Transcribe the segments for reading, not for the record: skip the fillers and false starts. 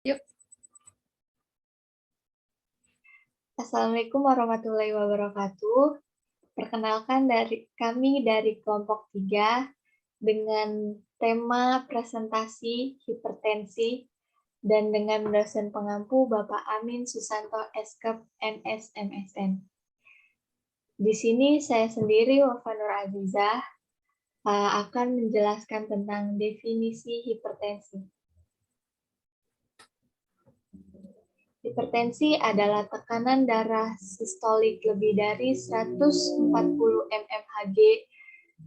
Yuk. Assalamualaikum warahmatullahi wabarakatuh. Perkenalkan kami dari kelompok 3 dengan tema presentasi hipertensi dan dengan dosen pengampu Bapak Amin Susanto Eskep MS MSN. Di sini saya sendiri Wafa Nur Azizah akan menjelaskan tentang definisi hipertensi. Hipertensi adalah tekanan darah sistolik lebih dari 140 mmHg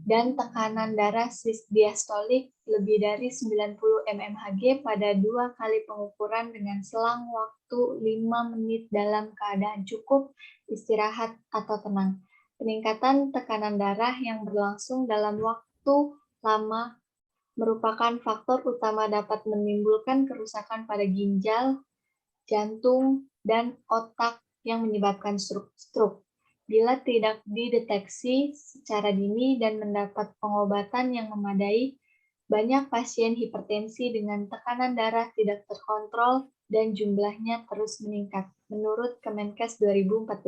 dan tekanan darah diastolik lebih dari 90 mmHg pada 2 kali pengukuran dengan selang waktu 5 menit dalam keadaan cukup, istirahat, atau tenang. Peningkatan tekanan darah yang berlangsung dalam waktu lama merupakan faktor utama dapat menimbulkan kerusakan pada ginjal, jantung, dan otak yang menyebabkan stroke. Bila tidak dideteksi secara dini dan mendapat pengobatan yang memadai, banyak pasien hipertensi dengan tekanan darah tidak terkontrol dan jumlahnya terus meningkat, menurut Kemenkes 2014.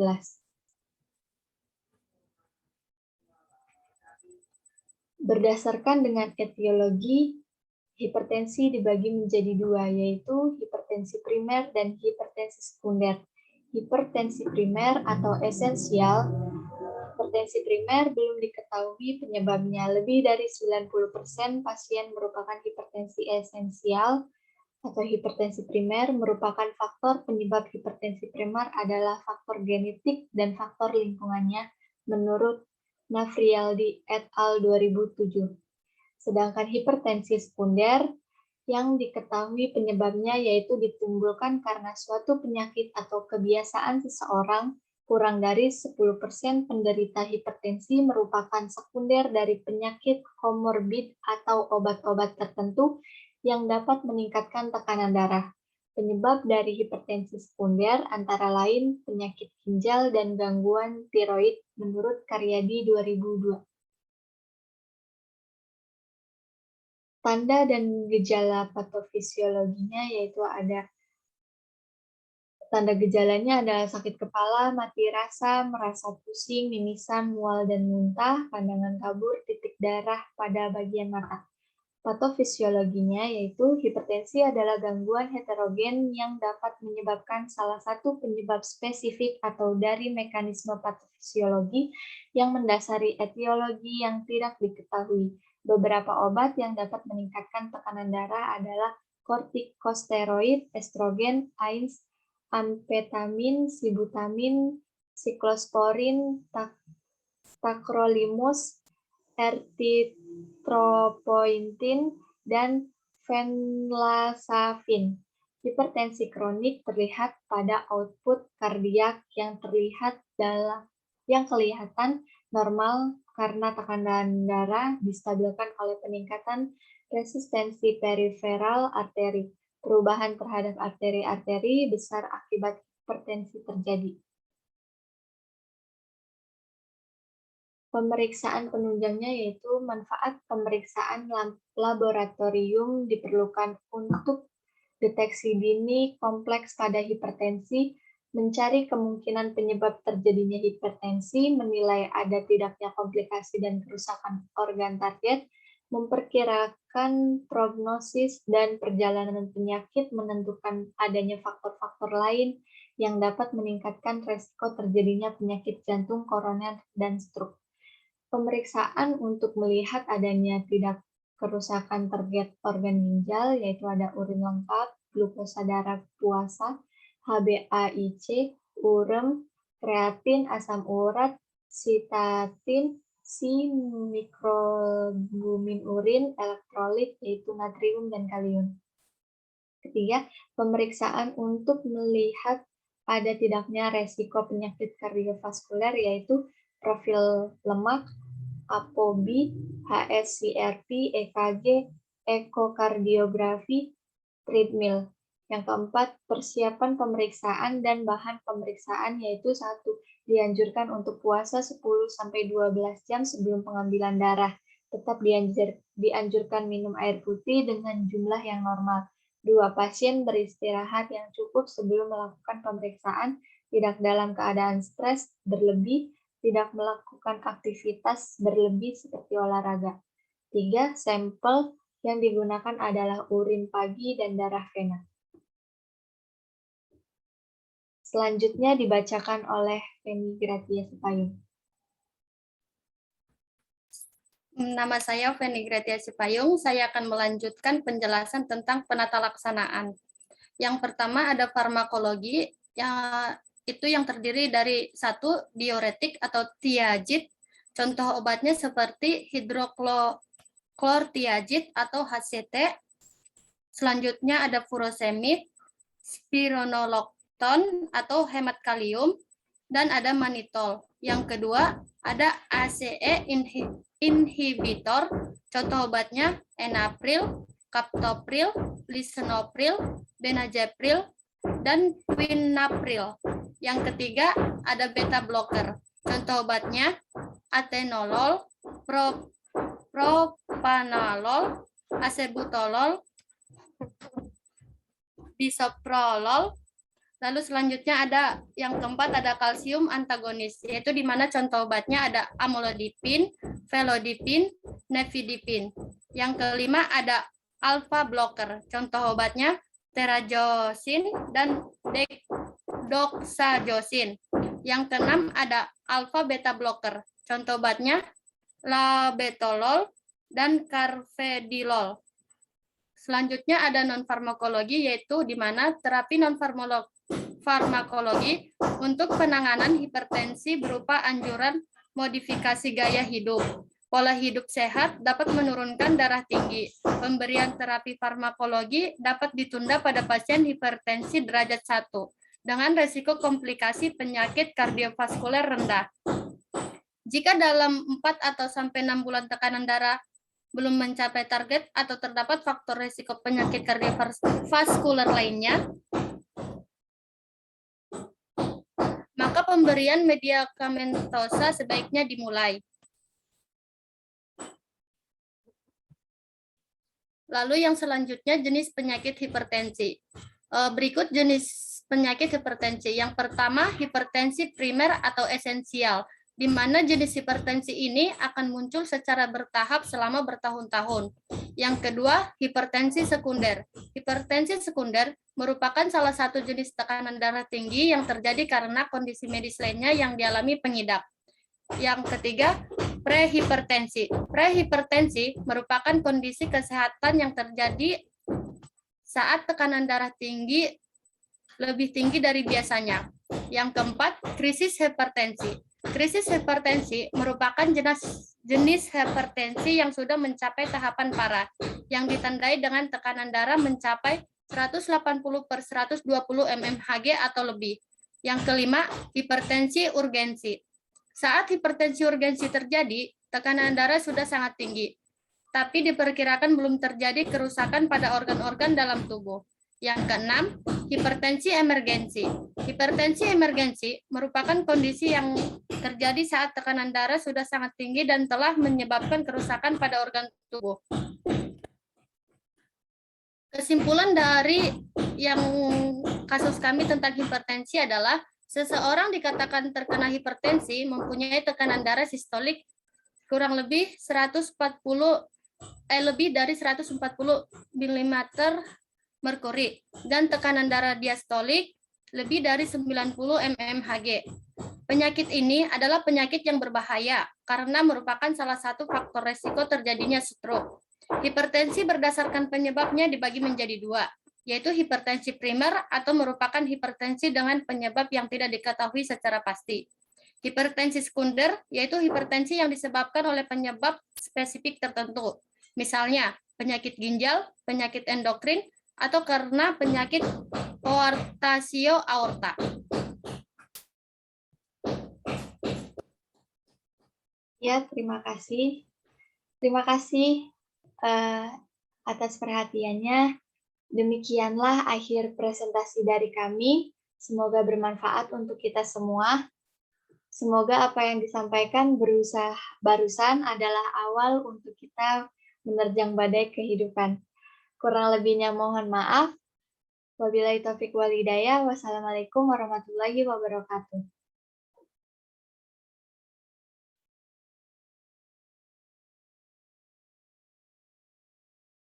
Berdasarkan dengan etiologi, hipertensi dibagi menjadi dua, yaitu hipertensi primer dan hipertensi sekunder. Hipertensi primer atau esensial, hipertensi primer belum diketahui penyebabnya. Lebih dari 90% pasien merupakan hipertensi esensial atau hipertensi primer merupakan faktor penyebab hipertensi primer adalah faktor genetik dan faktor lingkungannya, menurut Navrialdi et al. 2007. Sedangkan hipertensi sekunder yang diketahui penyebabnya yaitu ditimbulkan karena suatu penyakit atau kebiasaan seseorang. Kurang dari 10% penderita hipertensi merupakan sekunder dari penyakit komorbid atau obat-obat tertentu yang dapat meningkatkan tekanan darah. Penyebab dari hipertensi sekunder antara lain penyakit ginjal dan gangguan tiroid menurut Karyadi 2002. Tanda dan gejala patofisiologinya yaitu ada tanda gejalanya adalah sakit kepala, mati rasa, merasa pusing, mimisan, mual dan muntah, pandangan kabur, titik darah pada bagian mata. Patofisiologinya yaitu hipertensi adalah gangguan heterogen yang dapat menyebabkan salah satu penyebab spesifik atau dari mekanisme patofisiologi yang mendasari etiologi yang tidak diketahui. Beberapa obat yang dapat meningkatkan tekanan darah adalah kortikosteroid, estrogen, AINES, amfetamin, sibutamin, siklosporin, tacrolimus, erythropoietin, dan fenlasafin. Hipertensi kronik terlihat pada output kardiak yang kelihatan normal karena tekanan darah distabilkan oleh peningkatan resistensi periferal arteri. Perubahan terhadap arteri-arteri besar akibat hipertensi terjadi. Pemeriksaan penunjangnya yaitu manfaat pemeriksaan laboratorium diperlukan untuk deteksi dini kompleks pada hipertensi, mencari kemungkinan penyebab terjadinya hipertensi, menilai ada tidaknya komplikasi dan kerusakan organ target, memperkirakan prognosis dan perjalanan penyakit, menentukan adanya faktor-faktor lain yang dapat meningkatkan resiko terjadinya penyakit jantung, koroner, dan stroke. Pemeriksaan untuk melihat adanya tidak kerusakan target organ ginjal, yaitu ada urin lengkap, glukosa darah puasa, HbA1c, urem, kreatin, asam urat, sitatin, mikroalbumin urin, elektrolit, yaitu natrium dan kalium. Ketiga, pemeriksaan untuk melihat ada tidaknya resiko penyakit kardiovaskuler, yaitu profil lemak, ApoB, HSCRP, EKG, ekokardiografi, treadmill. Yang keempat, persiapan pemeriksaan dan bahan pemeriksaan yaitu 1. Dianjurkan untuk puasa 10-12 jam sebelum pengambilan darah. Tetap dianjurkan minum air putih dengan jumlah yang normal. 2. Pasien beristirahat yang cukup sebelum melakukan pemeriksaan, tidak dalam keadaan stres berlebih, tidak melakukan aktivitas berlebih seperti olahraga. 3. Sampel yang digunakan adalah urin pagi dan darah vena. Selanjutnya dibacakan oleh Feni Gratia Sipayung. Nama saya Feni Gratia Sipayung. Saya akan melanjutkan penjelasan tentang penata laksanaan. Yang pertama ada farmakologi, yang terdiri dari 1. Diuretik atau tiazid. Contoh obatnya seperti hidroklortiazid atau HCT. Selanjutnya ada furosemid, spironolakton atau hemat kalium, dan ada manitol. Yang kedua ada ACE inhibitor. Contoh obatnya enalapril, captopril, lisinopril, benazepril, dan quinapril. Yang ketiga ada beta blocker. Contoh obatnya atenolol, propanolol, acebutolol, bisoprolol. Lalu selanjutnya ada yang keempat ada kalsium antagonis, yaitu di mana contoh obatnya ada amlodipin, felodipin, nifedipin. Yang kelima ada alpha blocker. Contoh obatnya terazosin dan doxazosin. Yang keenam ada alpha beta blocker. Contoh obatnya labetalol dan carvedilol. Selanjutnya ada non-farmakologi, yaitu di mana terapi non-farmakologi untuk penanganan hipertensi berupa anjuran modifikasi gaya hidup. Pola hidup sehat dapat menurunkan darah tinggi. Pemberian terapi farmakologi dapat ditunda pada pasien hipertensi derajat 1 dengan resiko komplikasi penyakit kardiovaskuler rendah. Jika dalam 4 atau sampai 6 bulan tekanan darah belum mencapai target atau terdapat faktor risiko penyakit kardiovaskuler lainnya, maka pemberian medikamentosa sebaiknya dimulai. Lalu yang selanjutnya jenis penyakit hipertensi. Berikut jenis penyakit hipertensi. Yang pertama hipertensi primer atau esensial, di mana jenis hipertensi ini akan muncul secara bertahap selama bertahun-tahun. Yang kedua, hipertensi sekunder. Hipertensi sekunder merupakan salah satu jenis tekanan darah tinggi yang terjadi karena kondisi medis lainnya yang dialami pengidap. Yang ketiga, prehipertensi. Prehipertensi merupakan kondisi kesehatan yang terjadi saat tekanan darah tinggi lebih tinggi dari biasanya. Yang keempat, krisis hipertensi. Krisis hipertensi merupakan jenis hipertensi yang sudah mencapai tahapan parah, yang ditandai dengan tekanan darah mencapai 180/120 mmHg atau lebih. Yang kelima, hipertensi urgensi. Saat hipertensi urgensi terjadi, tekanan darah sudah sangat tinggi, tapi diperkirakan belum terjadi kerusakan pada organ-organ dalam tubuh. Yang keenam, hipertensi emergensi. Hipertensi emergensi merupakan kondisi yang terjadi saat tekanan darah sudah sangat tinggi dan telah menyebabkan kerusakan pada organ tubuh. Kesimpulan dari yang kasus kami tentang hipertensi adalah seseorang dikatakan terkena hipertensi mempunyai tekanan darah sistolik kurang lebih lebih dari 140 mm merkuri dan tekanan darah diastolik lebih dari 90 mmHg. Penyakit ini adalah penyakit yang berbahaya karena merupakan salah satu faktor resiko terjadinya stroke. Hipertensi berdasarkan penyebabnya dibagi menjadi 2, yaitu hipertensi primer atau merupakan hipertensi dengan penyebab yang tidak diketahui secara pasti. Hipertensi sekunder yaitu hipertensi yang disebabkan oleh penyebab spesifik tertentu, misalnya penyakit ginjal, penyakit endokrin, atau karena penyakit koartasio aorta. Ya, terima kasih. Terima kasih atas perhatiannya. Demikianlah akhir presentasi dari kami. Semoga bermanfaat untuk kita semua. Semoga apa yang disampaikan barusan adalah awal untuk kita menerjang badai kehidupan. Kurang lebihnya mohon maaf. Wabillahi taufik wal hidayah. Wassalamualaikum warahmatullahi wabarakatuh.